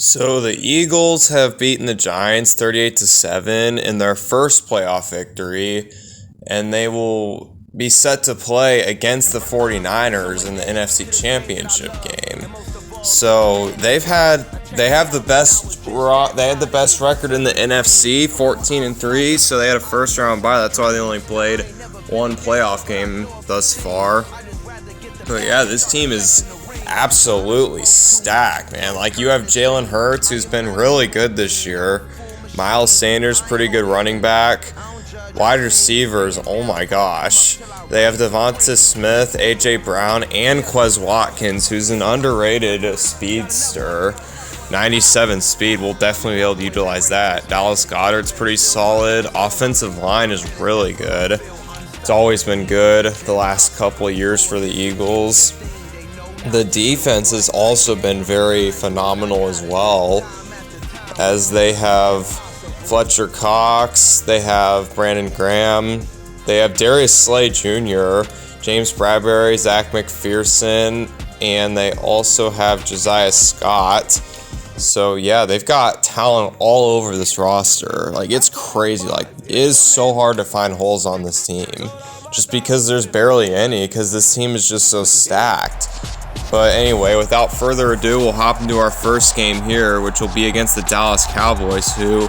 So the Eagles have beaten the Giants 38-7 in their first playoff victory, and they will be set to play against the 49ers in the NFC Championship game. So they had the best record in the NFC, 14-3, so they had a first round bye. That's why they only played one playoff game thus far. But yeah, this team is absolutely stacked, man. Like, you have Jalen Hurts, who's been really good this year. Miles Sanders, pretty good running back. Wide receivers, oh my gosh. They have Devonta Smith, A.J. Brown, and Quez Watkins, who's an underrated speedster. 97 speed, we'll definitely be able to utilize that. Dallas Goedert's pretty solid. Offensive line is really good. It's always been good the last couple of years for the Eagles. The defense has also been very phenomenal as well, as they have Fletcher Cox, they have Brandon Graham, they have Darius Slay Jr., James Bradbury, Zach McPherson, and they also have Josiah Scott. So yeah, they've got talent all over this roster. Like, it's crazy. Like, it is so hard to find holes on this team, just because there's barely any, because this team is just so stacked. But anyway, without further ado, we'll hop into our first game here, which will be against the Dallas Cowboys, who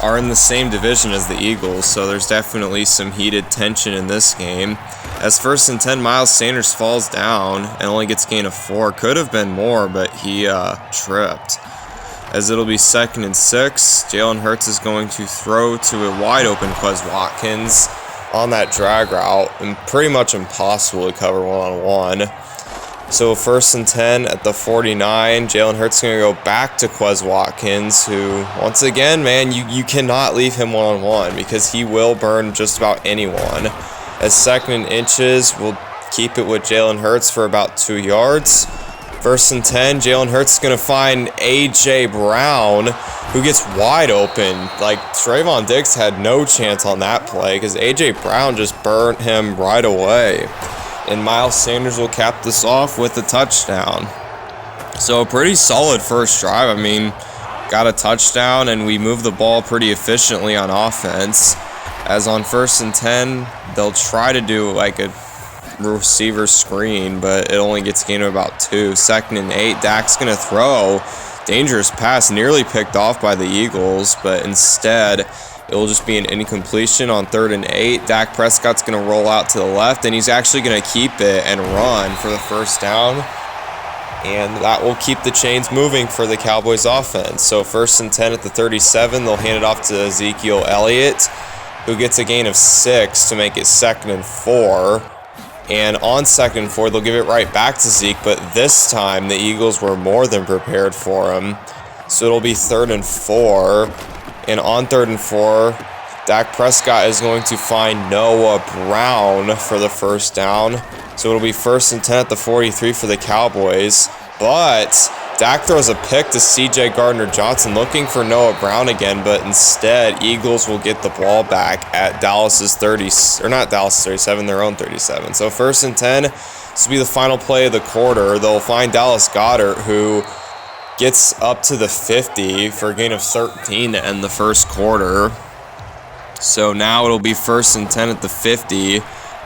are in the same division as the Eagles, so there's definitely some heated tension in this game. As 1st and 10, Miles Sanders falls down and only gets a gain of 4. Could have been more, but he tripped. As it'll be 2nd and 6, Jalen Hurts is going to throw to a wide open Quez Watkins on that drag route, and pretty much impossible to cover one-on-one. So 1st and 10 at the 49, Jalen Hurts is going to go back to Quez Watkins, who, once again, man, you cannot leave him one-on-one because he will burn just about anyone. As 2nd and inches, we'll keep it with Jalen Hurts for about 2 yards. 1st and 10, Jalen Hurts is going to find A.J. Brown, who gets wide open. Like, Trayvon Diggs had no chance on that play because A.J. Brown just burnt him right away. And Miles Sanders will cap this off with a touchdown. So a pretty solid first drive. I mean, got a touchdown, and we move the ball pretty efficiently on offense. As on 1st and 10, they'll try to do like a receiver screen, but it only gets a gain of about 2. 2nd and 8, Dak's going to throw. Dangerous pass, nearly picked off by the Eagles, but instead it will just be an incompletion on 3rd and 8. Dak Prescott's going to roll out to the left, and he's actually going to keep it and run for the first down. And that will keep the chains moving for the Cowboys offense. So 1st and 10 at the 37, they'll hand it off to Ezekiel Elliott, who gets a gain of 6 to make it 2nd and 4. And on 2nd and 4, they'll give it right back to Zeke, but this time the Eagles were more than prepared for him. So it'll be 3rd and 4. And on 3rd and 4, Dak Prescott is going to find Noah Brown for the first down. So it'll be 1st and 10 at the 43 for the Cowboys. But Dak throws a pick to C.J. Gardner-Johnson, looking for Noah Brown again, but instead Eagles will get the ball back at Dallas's 30, or not Dallas 37, their own 37. So 1st and 10, this will be the final play of the quarter. They'll find Dallas Goedert, who gets up to the 50 for a gain of 13 to end the first quarter. So now it'll be 1st and 10 at the 50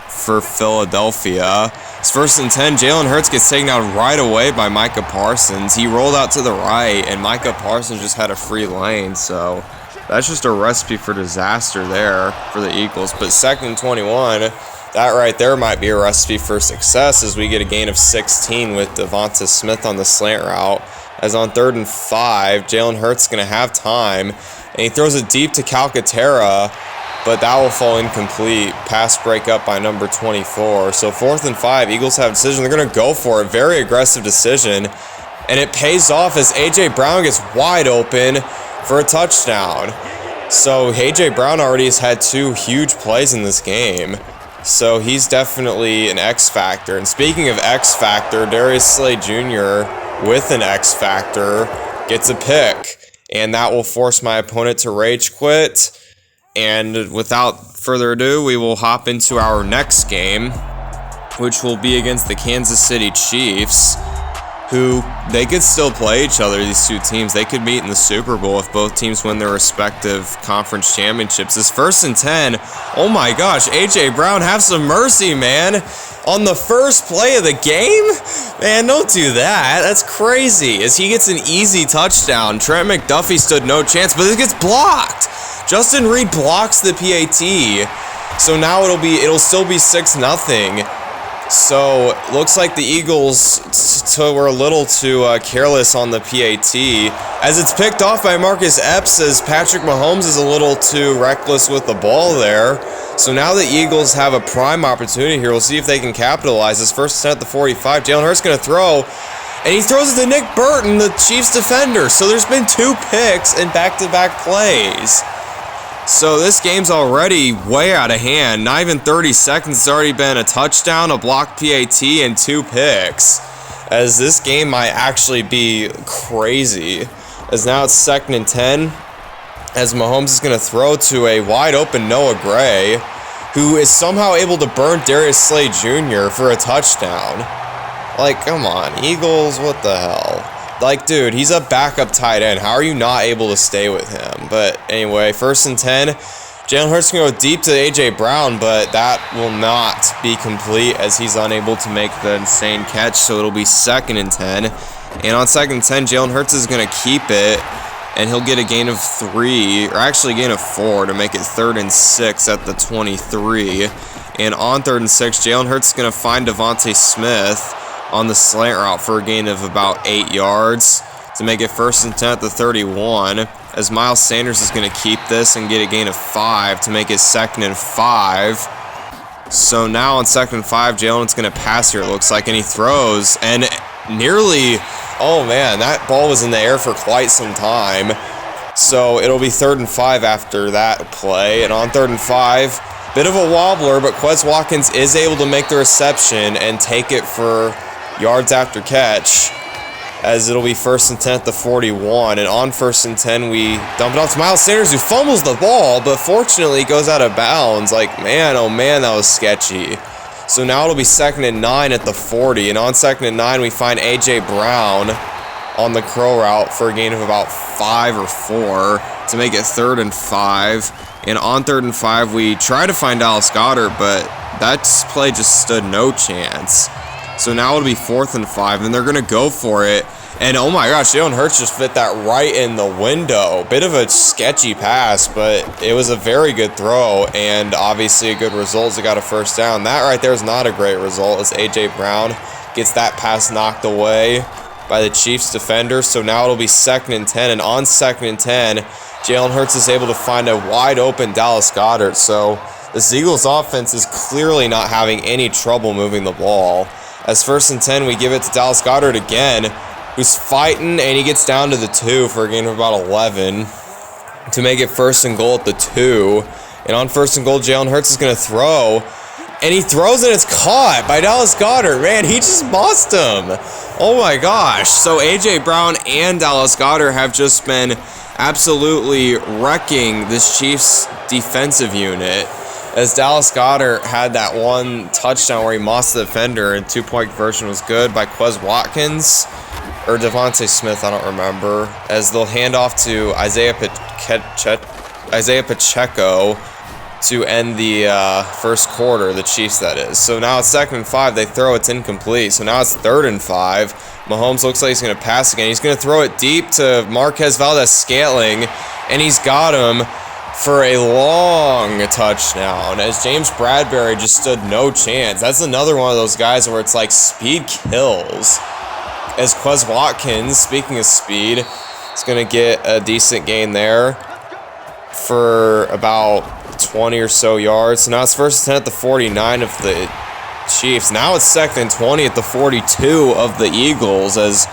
for Philadelphia. It's 1st and 10. Jalen Hurts gets taken down right away by Micah Parsons. He rolled out to the right, and Micah Parsons just had a free lane. So that's just a recipe for disaster there for the Eagles. But 2nd and 21, that right there might be a recipe for success, as we get a gain of 16 with Devonta Smith on the slant route. As on 3rd and 5, Jalen Hurts is going to have time, and he throws it deep to Calcaterra, but that will fall incomplete. Pass break up by number 24. So 4th and 5, Eagles have a decision. They're going to go for it. Very aggressive decision, and it pays off as A.J. Brown gets wide open for a touchdown. So A.J. Brown already has had 2 huge plays in this game. So he's definitely an X factor. And speaking of X factor, Darius Slay Jr. with an X factor gets a pick, and that will force my opponent to rage quit. And without further ado, we will hop into our next game, which will be against the Kansas City Chiefs, who they could still play each other, these two teams. They could meet in the Super Bowl if both teams win their respective conference championships. It's 1st and 10. Oh my gosh, A.J. Brown, have some mercy, man. On the first play of the game? Man, don't do that. That's crazy. As he gets an easy touchdown. Trent McDuffie stood no chance, but it gets blocked. Justin Reed blocks the PAT. So now it'll still be 6-0. So, looks like the Eagles were a little too careless on the PAT. As it's picked off by Marcus Epps, as Patrick Mahomes is a little too reckless with the ball there. So now the Eagles have a prime opportunity here. We'll see if they can capitalize. This 1st and 10 at the 45. Jalen Hurts going to throw, and he throws it to Nick Burton, the Chiefs defender. So there's been 2 picks in back-to-back plays. So this game's already way out of hand. Not even 30 seconds. It's already been a touchdown, a blocked PAT, and 2 picks. As this game might actually be crazy. As now it's 2nd and 10. As Mahomes is going to throw to a wide open Noah Gray, who is somehow able to burn Darius Slay Jr. for a touchdown. Like, come on, Eagles, what the hell? Like, dude, he's a backup tight end. How are you not able to stay with him? But anyway, 1st and 10. Jalen Hurts can go deep to A.J. Brown, but that will not be complete as he's unable to make the insane catch. So it'll be 2nd and 10. And on 2nd and 10, Jalen Hurts is going to keep it. And he'll get a gain of 3, or actually a gain of 4 to make it 3rd and 6 at the 23. And on 3rd and 6, Jalen Hurts is going to find Devontae Smith on the slant route for a gain of about 8 yards to make it 1st and 10 at the 31. As Miles Sanders is going to keep this and get a gain of 5 to make it 2nd and 5. So now on 2nd and 5, Jalen's going to pass here, it looks like, and he throws, and nearly, oh man, that ball was in the air for quite some time. So it'll be 3rd and 5 after that play, and on 3rd and 5, bit of a wobbler, but Quez Watkins is able to make the reception and take it for yards after catch, as it'll be 1st and 10 at the 41. And on 1st and 10, we dump it off to Miles Sanders, who fumbles the ball, but fortunately goes out of bounds. Like, man, oh man, that was sketchy. So now it'll be 2nd and 9 at the 40. And on 2nd and 9, we find A.J. Brown on the curl route for a gain of about 5 or 4 to make it 3rd and 5. And on 3rd and 5, we try to find Dallas Goedert, but that play just stood no chance. So now it'll be 4th and 5, and they're going to go for it. And oh my gosh, Jalen Hurts just fit that right in the window. Bit of a sketchy pass, but it was a very good throw, and obviously a good result as it got a 1st down. That right there is not a great result as A.J. Brown gets that pass knocked away by the Chiefs defender. So now it'll be 2nd and 10, and on 2nd and 10, Jalen Hurts is able to find a wide open Dallas Goedert. So this Eagles offense is clearly not having any trouble moving the ball. As 1st and 10, we give it to Dallas Goedert again, who's fighting, and he gets down to the 2 for a gain of about 11 to make it 1st and goal at the 2. And on 1st and goal, Jalen Hurts is going to throw, and he throws and it's caught by Dallas Goedert. Man, he just bossed him. Oh my gosh. So A.J. Brown and Dallas Goedert have just been absolutely wrecking this Chiefs defensive unit, as Dallas Goedert had that one touchdown where he mossed the defender, and 2-point conversion was good by Quez Watkins or Devontae Smith, I don't remember, as they'll hand off to Isaiah Pacheco to end the 1st quarter, the Chiefs that is. So now it's 2nd and 5, they throw, it's incomplete. So now it's 3rd and 5. Mahomes looks like he's going to pass again. He's going to throw it deep to Marquez Valdes-Scantling, and he's got him for a long touchdown, as James Bradbury just stood no chance. That's another one of those guys where it's like speed kills. As Quez Watkins, speaking of speed, is going to get a decent gain there for about 20 or so yards. So now it's 1st and 10 at the 49 of the Chiefs. Now it's 2nd and 20 at the 42 of the Eagles, as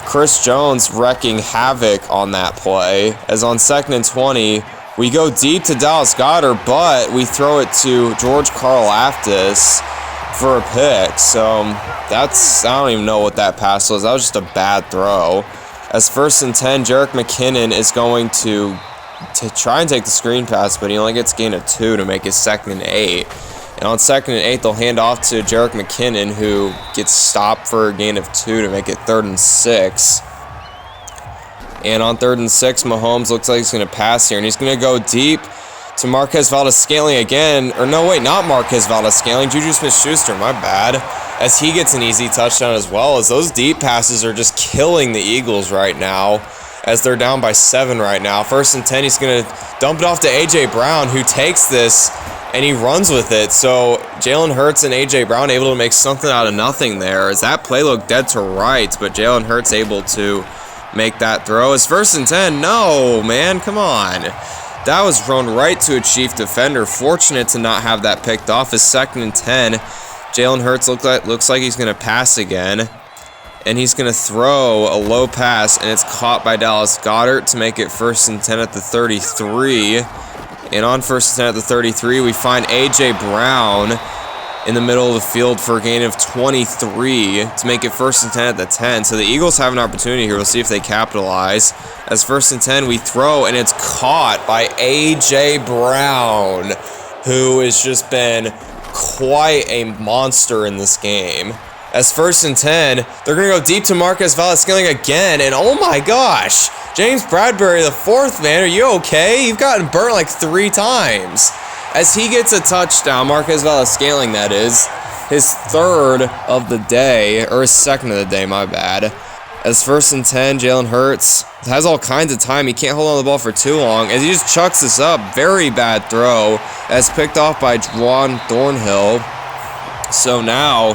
Chris Jones wrecking havoc on that play. As on 2nd and 20, we go deep to Dallas Goedert, but we throw it to George Karlaftis for a pick. So that's, I don't even know what that pass was. That was just a bad throw. As 1st and 10, Jerick McKinnon is going to try and take the screen pass, but he only gets gain of 2 to make it 2nd and 8. And on 2nd and 8, they'll hand off to Jerick McKinnon, who gets stopped for a gain of 2 to make it 3rd and 6. And on 3rd and 6, Mahomes looks like he's going to pass here, and he's going to go deep to Marquez Valdes-Scantling again. Or no, wait, not Marquez Valdes-Scantling. Juju Smith-Schuster, my bad. As he gets an easy touchdown as well, as those deep passes are just killing the Eagles right now, as they're down by 7 right now. 1st and 10, he's going to dump it off to A.J. Brown, who takes this, and he runs with it. So Jalen Hurts and A.J. Brown able to make something out of nothing there, as that play looked dead to rights, but Jalen Hurts able to make that throw. It's 1st and 10. No, man, come on. That was thrown right to a Chief defender. Fortunate to not have that picked off. It's 2nd and 10. Jalen Hurts looks like he's going to pass again. And he's going to throw a low pass, and it's caught by Dallas Goedert to make it 1st and 10 at the 33. And on 1st and 10 at the 33, we find A.J. Brown in the middle of the field for a gain of 23 to make it 1st and 10 at the 10. So the Eagles have an opportunity here. We'll see if they capitalize. As 1st and 10, we throw, and it's caught by A.J. Brown, who has just been quite a monster in this game. As 1st and 10, they're going to go deep to Marquez Valdes-Scantling again, and oh my gosh, James Bradbury the 4th, man, are you okay? You've gotten burnt like 3 times. As he gets a touchdown, Marquez Valdes-Scantling, that is, his 3rd of the day, or his 2nd of the day, my bad. As 1st and 10, Jalen Hurts has all kinds of time. He can't hold on to the ball for too long, as he just chucks this up. Very bad throw, as picked off by Juwan Thornhill. So now,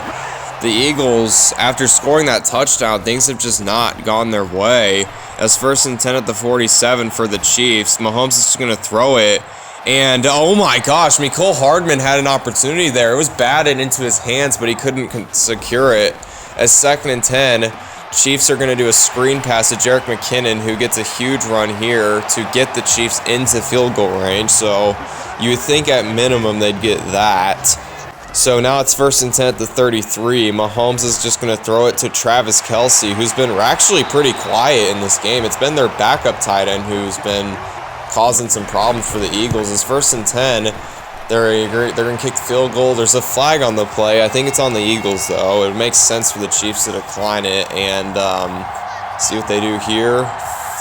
the Eagles, after scoring that touchdown, things have just not gone their way. As 1st and 10 at the 47 for the Chiefs, Mahomes is just going to throw it. And, oh my gosh, Mecole Hardman had an opportunity there. It was batted into his hands, but he couldn't secure it. As 2nd and 10, Chiefs are going to do a screen pass to Jerick McKinnon, who gets a huge run here to get the Chiefs into field goal range. So you would think at minimum they'd get that. So now it's 1st and 10 at the 33. Mahomes is just going to throw it to Travis Kelce, who's been actually pretty quiet in this game. It's been their backup tight end who's been causing some problems for the Eagles. It's 1st and 10. They're going to kick the field goal. There's a flag on the play. I think it's on the Eagles, though. It makes sense for the Chiefs to decline it and see what they do here.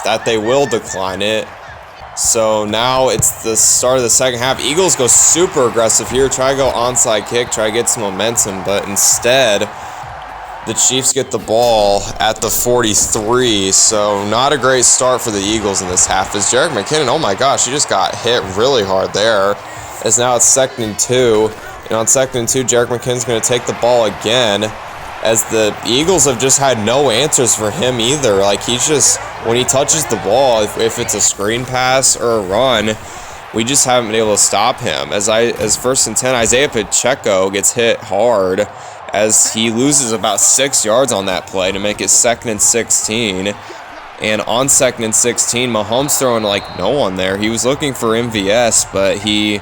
That they will decline it. So now it's the start of the 2nd half. Eagles go super aggressive here. Try to go onside kick. Try to get some momentum. But instead, the Chiefs get the ball at the 43. So not a great start for the Eagles in this half. As Jerick McKinnon, oh my gosh, he just got hit really hard there. As now it's 2nd and 2. And on 2nd and 2, Jerick McKinnon's going to take the ball again. As the Eagles have just had no answers for him either. Like, he's just, when he touches the ball, if it's a screen pass or a run, we just haven't been able to stop him. As 1st and 10, Isaiah Pacheco gets hit hard as he loses about 6 yards on that play to make it 2nd and 16. And on 2nd and 16, Mahomes throwing like no one there. He was looking for MVS, but he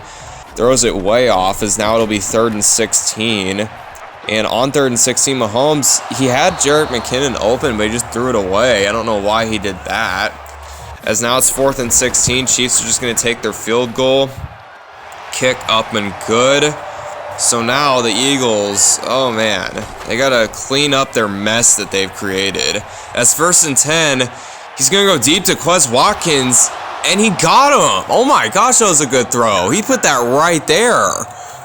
throws it way off, as now it'll be 3rd and 16. And on 3rd and 16, Mahomes, he had Jerick McKinnon open, but he just threw it away. I don't know why he did that. As now it's 4th and 16, Chiefs are just going to take their field goal. Kick up and good. So now the Eagles, oh man, they got to clean up their mess that they've created. As 1st and 10, he's going to go deep to Quez Watkins, and he got him. Oh my gosh, that was a good throw. He put that right there.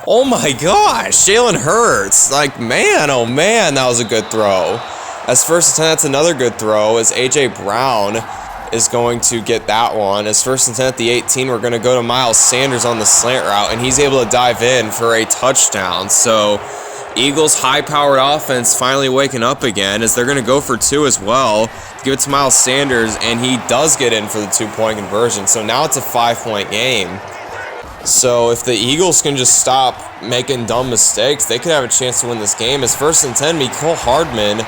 Oh my gosh, Jalen Hurts. Like, man, oh man, that was a good throw. As 1st and 10, that's another good throw, as A.J. Brown is going to get that one. As 1st and 10 at the 18, we're going to go to Miles Sanders on the slant route, and he's able to dive in for a touchdown. So Eagles' high-powered offense finally waking up again, as they're going to go for 2 as well. Give it to Miles Sanders, and he does get in for the 2-point conversion. So now it's a 5-point game. So if the Eagles can just stop making dumb mistakes, they could have a chance to win this game. As 1st and 10, Mecole Hardman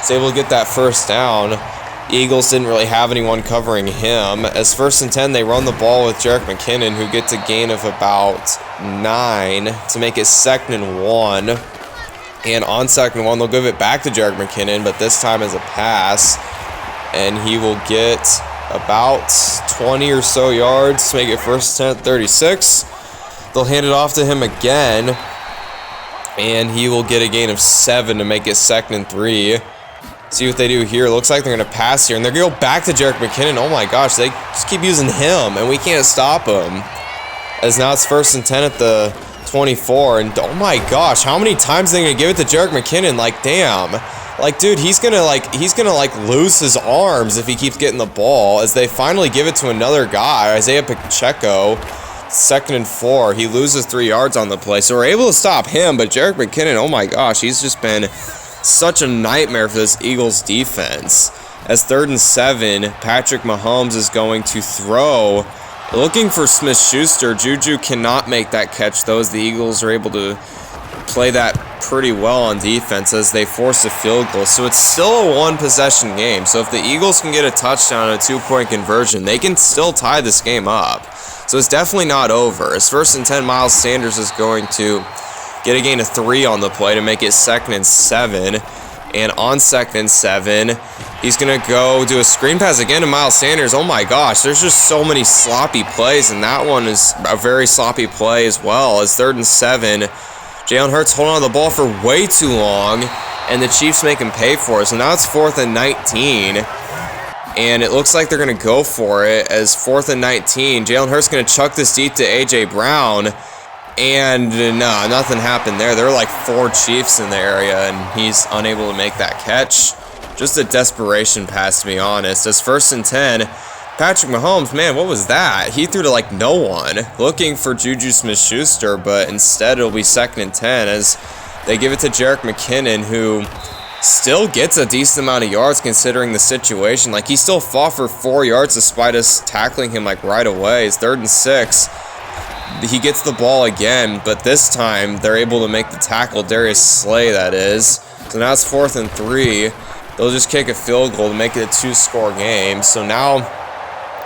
is able to get that 1st down. The Eagles didn't really have anyone covering him. As 1st and 10, they run the ball with Jerick McKinnon, who gets a gain of about 9 to make it 2nd and 1. And on 2nd and 1, they'll give it back to Jerick McKinnon, but this time as a pass. And he will get about 20 or so yards to make it 1st and 10 at 36. They'll hand it off to him again. And he will get a gain of 7 to make it 2nd and 3. See what they do here. Looks like they're going to pass here. And they're going to go back to Jerick McKinnon. Oh my gosh, they just keep using him. And we can't stop him. As now it's 1st and 10 at the 24. And oh my gosh, how many times are they going to give it to Jerick McKinnon? Like, damn. Like, dude, he's gonna lose his arms if he keeps getting the ball. As they finally give it to another guy, Isaiah Pacheco. 2nd and 4. He loses 3 yards on the play. So we're able to stop him. But Jerick McKinnon, oh my gosh, he's just been such a nightmare for this Eagles defense. As 3rd and 7, Patrick Mahomes is going to throw. Looking for Smith-Schuster. Juju cannot make that catch, though, as the Eagles are able to play that pretty well on defense as they force a field goal. So it's still a 1-possession game. So if the Eagles can get a touchdown and a 2-point conversion, they can still tie this game up. So it's definitely not over. As 1st and 10, Miles Sanders is going to get a gain of 3 on the play to make it 2nd and 7. And on 2nd and 7, he's going to go do a screen pass again to Miles Sanders. Oh my gosh, there's just so many sloppy plays, and that one is a very sloppy play as well. As 3rd and 7, Jalen Hurts holding on to the ball for way too long, and the Chiefs make him pay for it. So now it's 4th and 19. And it looks like they're going to go for it as 4th and 19. Jalen Hurts going to chuck this deep to A.J. Brown. And no, nothing happened there. There were like 4 Chiefs in the area, and he's unable to make that catch. Just a desperation pass, to be honest. As 1st and 10, Patrick Mahomes, man, what was that? He threw to like no one. Looking for Juju Smith-Schuster, but instead it'll be 2nd and 10 as they give it to Jerick McKinnon, who still gets a decent amount of yards considering the situation. Like, he still fought for 4 yards despite us tackling him like right away. It's 3rd and 6. He gets the ball again, but this time they're able to make the tackle. Darius Slay, that is. So now it's 4th and 3. They'll just kick a field goal to make it a 2-score game. So now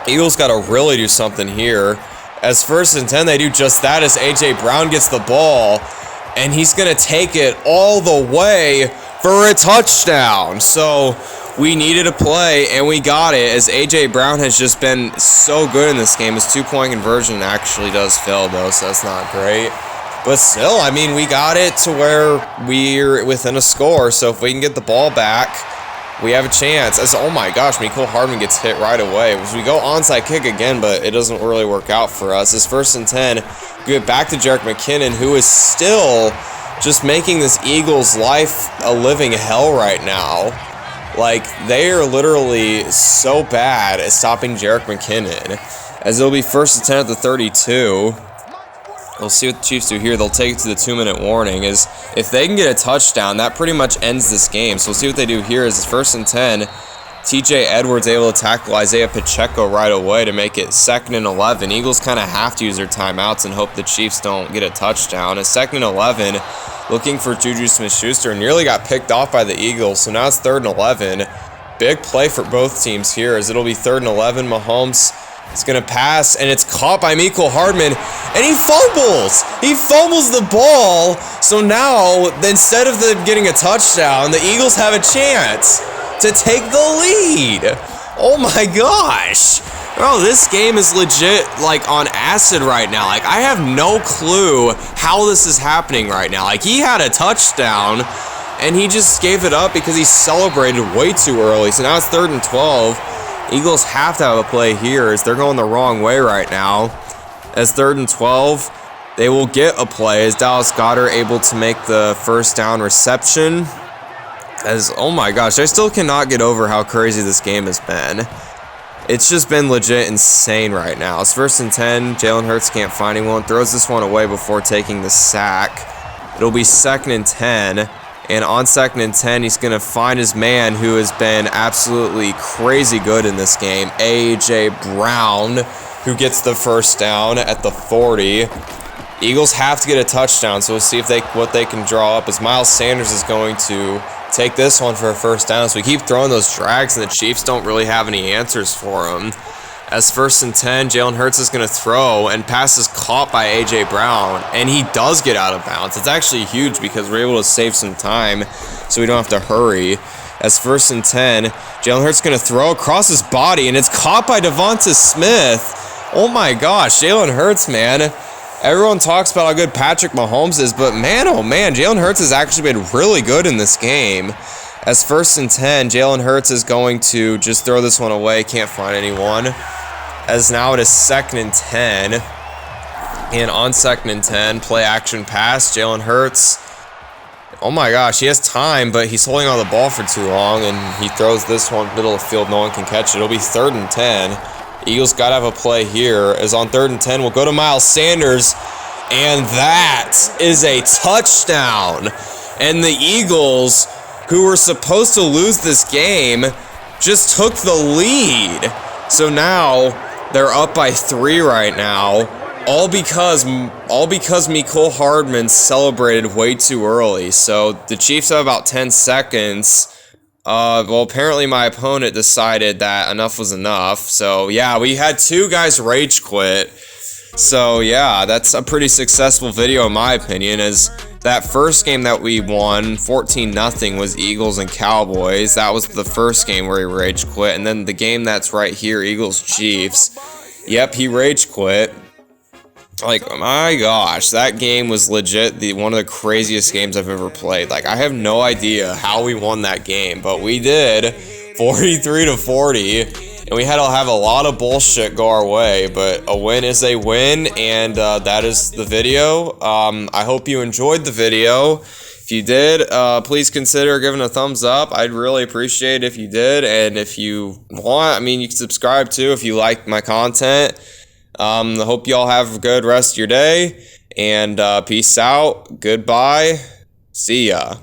Eagles got to really do something here. As 1st and 10, they do just that as A.J. Brown gets the ball, and he's going to take it all the way for a touchdown. So we needed a play, and we got it, as A.J. Brown has just been so good in this game. His 2-point conversion actually does fail, though, so that's not great. But still, I mean, we got it to where we're within a score, so if we can get the ball back, we have a chance. As, oh my gosh, Mecole Hardman gets hit right away. As we go onside kick again, but it doesn't really work out for us. It's 1st and 10. We get back to Jerick McKinnon, who is still just making this Eagles life a living hell right now. Like, they are literally so bad at stopping Jerick McKinnon. As it'll be 1st and 10 at the 32. We'll see what the Chiefs do here. They'll take it to the 2-minute warning. As if they can get a touchdown, that pretty much ends this game. So we'll see what they do here. As it's 1st and 10. TJ Edwards able to tackle Isaiah Pacheco right away to make it 2nd and 11. Eagles kind of have to use their timeouts and hope the Chiefs don't get a touchdown. As 2nd and 11, looking for Juju Smith-Schuster, nearly got picked off by the Eagles. So now it's 3rd and 11. Big play for both teams here, as it'll be 3rd and 11. Mahomes is going to pass, and it's caught by Mecole Hardman, and he fumbles. He fumbles the ball. So now, instead of getting a touchdown, the Eagles have a chance to take the lead. Oh my gosh. Bro, this game is legit like on acid right now. Like, I have no clue how this is happening right now. Like, he had a touchdown and he just gave it up because he celebrated way too early. So now it's 3rd and 12. Eagles have to have a play here as they're going the wrong way right now. As 3rd and 12, they will get a play as Dallas Goedert able to make the 1st down reception. As, oh my gosh, I still cannot get over how crazy this game has been. It's just been legit insane right now. It's 1st and 10. Jalen Hurts can't find anyone. Throws this one away before taking the sack. It'll be 2nd and 10. And on 2nd and 10, he's going to find his man who has been absolutely crazy good in this game, A.J. Brown, who gets the 1st down at the 40. Eagles have to get a touchdown, so we'll see if what they can draw up, as Miles Sanders is going to take this one for a 1st down. So we keep throwing those drags, and the Chiefs don't really have any answers for them. As 1st and 10, Jalen Hurts is going to throw, and pass is caught by A.J. Brown, and he does get out of bounds. It's actually huge because we're able to save some time so we don't have to hurry. As 1st and 10, Jalen Hurts is going to throw across his body, and it's caught by Devonta Smith. Oh my gosh, Jalen Hurts, man. Everyone talks about how good Patrick Mahomes is, but man, oh man, Jalen Hurts has actually been really good in this game. As 1st and 10, Jalen Hurts is going to just throw this one away. Can't find anyone. As now it is 2nd and 10. And on 2nd and 10, play action pass. Jalen Hurts. Oh my gosh, he has time, but he's holding on the ball for too long, and he throws this one middle of the field. No one can catch it. It'll be 3rd and 10. Eagles got to have a play here. As on 3rd and 10, we'll go to Miles Sanders, and that is a touchdown. And the Eagles, who were supposed to lose this game, just took the lead. So now they're up by 3 right now, all because Mecole Hardman celebrated way too early. So the Chiefs have about 10 seconds. Well, apparently my opponent decided that enough was enough. So yeah, we had 2 guys rage quit. So yeah, that's a pretty successful video in my opinion, as that first game that we won, 14-0, was Eagles and Cowboys. That was the first game where he rage quit. And then the game that's right here, Eagles-Chiefs. Yep, he rage quit. Like, my gosh, that game was legit one of the craziest games I've ever played. Like, I have no idea how we won that game, but we did, 43-40. And we had to have a lot of bullshit go our way, but a win is a win, and that is the video. I hope you enjoyed the video. If you did, please consider giving a thumbs up. I'd really appreciate it if you did, and if you want, I mean, you can subscribe too if you like my content. I hope y'all have a good rest of your day, and peace out, goodbye, see ya.